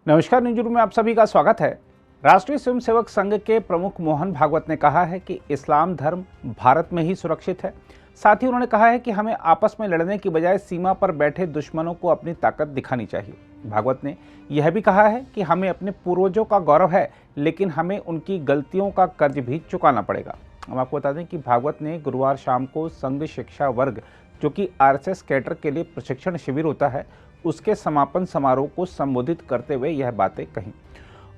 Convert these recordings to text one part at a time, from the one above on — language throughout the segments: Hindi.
नमस्कार, न्यूज़ में आप सभी का स्वागत है। राष्ट्रीय स्वयंसेवक संघ के प्रमुख मोहन भागवत ने कहा है कि इस्लाम धर्म भारत में ही सुरक्षित है। साथ ही उन्होंने कहा है कि हमें आपस में लड़ने की बजाय सीमा पर बैठे दुश्मनों को अपनी ताकत दिखानी चाहिए। भागवत ने यह भी कहा है कि हमें अपने पूर्वजों का गौरव है, लेकिन हमें उनकी गलतियों का कर्ज भी चुकाना पड़ेगा। हम आपको बता दें कि भागवत ने गुरुवार शाम को संघ शिक्षा वर्ग, जो कि आरएसएस कैडर के लिए प्रशिक्षण शिविर होता है, उसके समापन समारोह को संबोधित करते हुए यह बातें कहीं।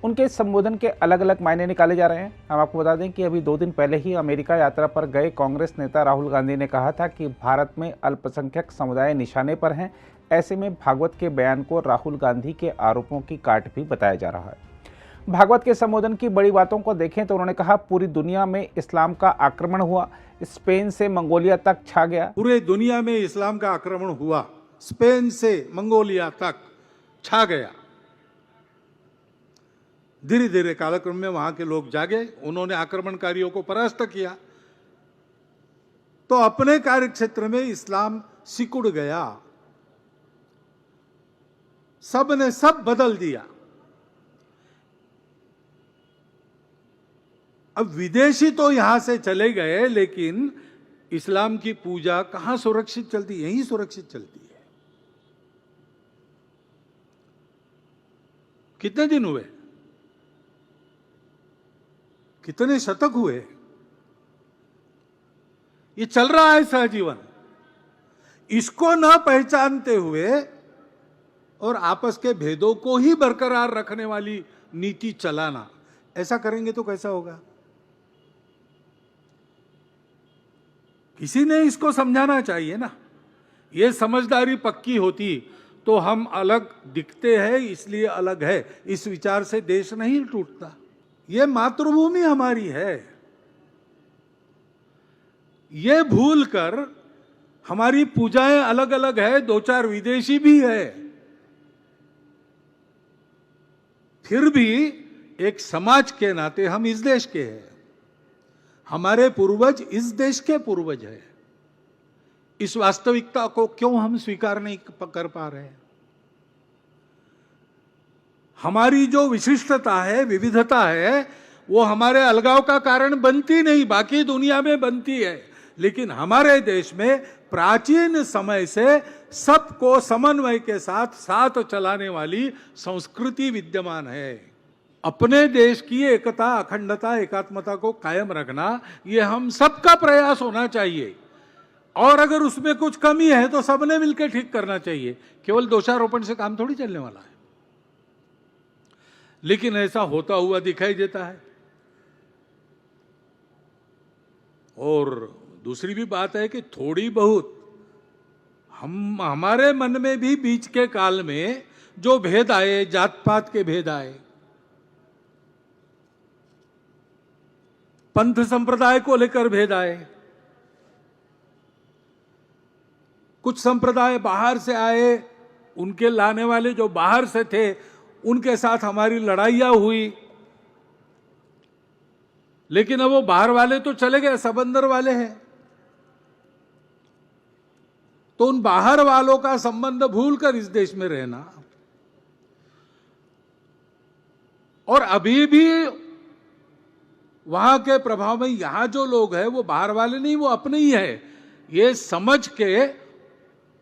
उनके संबोधन के अलग अलग मायने निकाले जा रहे हैं। हम आपको बता दें कि अभी 2 दिन पहले ही अमेरिका यात्रा पर गए कांग्रेस नेता राहुल गांधी ने कहा था कि भारत में अल्पसंख्यक समुदाय निशाने पर हैं। ऐसे में भागवत के बयान को राहुल गांधी के आरोपों की काट भी बताया जा रहा है। भागवत के संबोधन की बड़ी बातों को देखें तो उन्होंने कहा, पूरी दुनिया में इस्लाम का आक्रमण हुआ, स्पेन से मंगोलिया तक छा गया। पूरे दुनिया में इस्लाम का आक्रमण हुआ, स्पेन से मंगोलिया तक छा गया। धीरे धीरे कालक्रम में वहां के लोग जागे, उन्होंने आक्रमणकारियों को परास्त किया, तो अपने कार्यक्षेत्र में इस्लाम सिकुड़ गया। सब ने सब बदल दिया। अब विदेशी तो यहां से चले गए, लेकिन इस्लाम की पूजा कहां सुरक्षित चलती है? यहीं सुरक्षित चलती है। कितने दिन हुए, कितने शतक हुए, ये चल रहा है सहजीवन। इसको न पहचानते हुए और आपस के भेदों को ही बरकरार रखने वाली नीति चलाना, ऐसा करेंगे तो कैसा होगा? किसी ने इसको समझाना चाहिए ना। ये समझदारी पक्की होती तो हम अलग दिखते हैं इसलिए अलग है, इस विचार से देश नहीं टूटता। ये मातृभूमि हमारी है। ये भूल कर हमारी पूजाएं अलग अलग है, 2-4 विदेशी भी है, फिर भी एक समाज के नाते हम इस देश के हैं। हमारे पूर्वज इस देश के पूर्वज हैं। इस वास्तविकता को क्यों हम स्वीकार नहीं कर पा रहे हैं? हमारी जो विशिष्टता है, विविधता है, वो हमारे अलगाव का कारण बनती नहीं, बाकी दुनिया में बनती है। लेकिन हमारे देश में प्राचीन समय से सबको समन्वय के साथ साथ चलाने वाली संस्कृति विद्यमान है। अपने देश की एकता, अखंडता, एकात्मता को कायम रखना, ये हम सबका प्रयास होना चाहिए। और अगर उसमें कुछ कमी है तो सबने मिलकर ठीक करना चाहिए। केवल दोषारोपण से काम थोड़ी चलने वाला है। लेकिन ऐसा होता हुआ दिखाई देता है। और दूसरी भी बात है कि थोड़ी बहुत हमारे मन में भी बीच के काल में जो भेद आए, जात पात के भेद आए, पंथ संप्रदाय को लेकर भेद आए, कुछ संप्रदाय बाहर से आए, उनके लाने वाले जो बाहर से थे उनके साथ हमारी लड़ाइयां हुई। लेकिन अब वो बाहर वाले तो चले गए, सब अंदर वाले हैं। तो उन बाहर वालों का संबंध भूलकर इस देश में रहना, और अभी भी वहां के प्रभाव में यहां जो लोग हैं वो बाहर वाले नहीं, वो अपने ही है, ये समझ के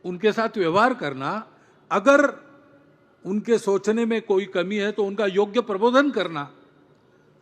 उनके साथ व्यवहार करना। अगर उनके सोचने में कोई कमी है तो उनका योग्य प्रबोधन करना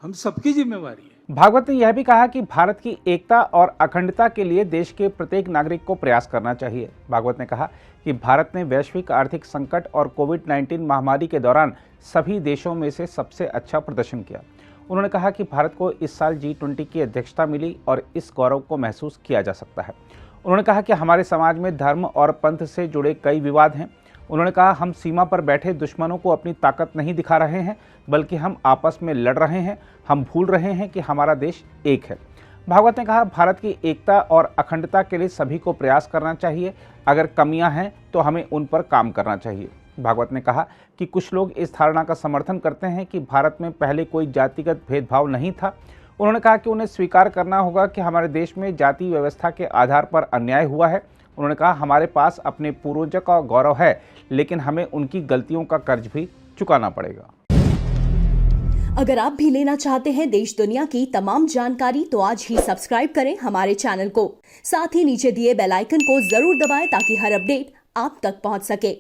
हम सबकी जिम्मेवारी है। भागवत ने यह भी कहा कि भारत की एकता और अखंडता के लिए देश के प्रत्येक नागरिक को प्रयास करना चाहिए। भागवत ने कहा कि भारत ने वैश्विक आर्थिक संकट और कोविड-19 महामारी के दौरान सभी देशों में से सबसे अच्छा प्रदर्शन किया। उन्होंने कहा कि भारत को इस साल G20 की अध्यक्षता मिली और इस गौरव को महसूस किया जा सकता है। उन्होंने कहा कि हमारे समाज में धर्म और पंथ से जुड़े कई विवाद हैं। उन्होंने कहा, हम सीमा पर बैठे दुश्मनों को अपनी ताकत नहीं दिखा रहे हैं, बल्कि हम आपस में लड़ रहे हैं। हम भूल रहे हैं कि हमारा देश एक है। भागवत ने कहा, भारत की एकता और अखंडता के लिए सभी को प्रयास करना चाहिए। अगर कमियां हैं तो हमें उन पर काम करना चाहिए। भागवत ने कहा कि कुछ लोग इस धारणा का समर्थन करते हैं कि भारत में पहले कोई जातिगत भेदभाव नहीं था। उन्होंने कहा कि उन्हें स्वीकार करना होगा कि हमारे देश में जाति व्यवस्था के आधार पर अन्याय हुआ है। उन्होंने कहा, हमारे पास अपने पूर्वजों का गौरव है, लेकिन हमें उनकी गलतियों का कर्ज भी चुकाना पड़ेगा। अगर आप भी लेना चाहते हैं देश दुनिया की तमाम जानकारी तो आज ही सब्सक्राइब करें हमारे चैनल को। साथ ही नीचे दिए बेल आइकन को जरूर दबाएं ताकि हर अपडेट आप तक पहुंच सके।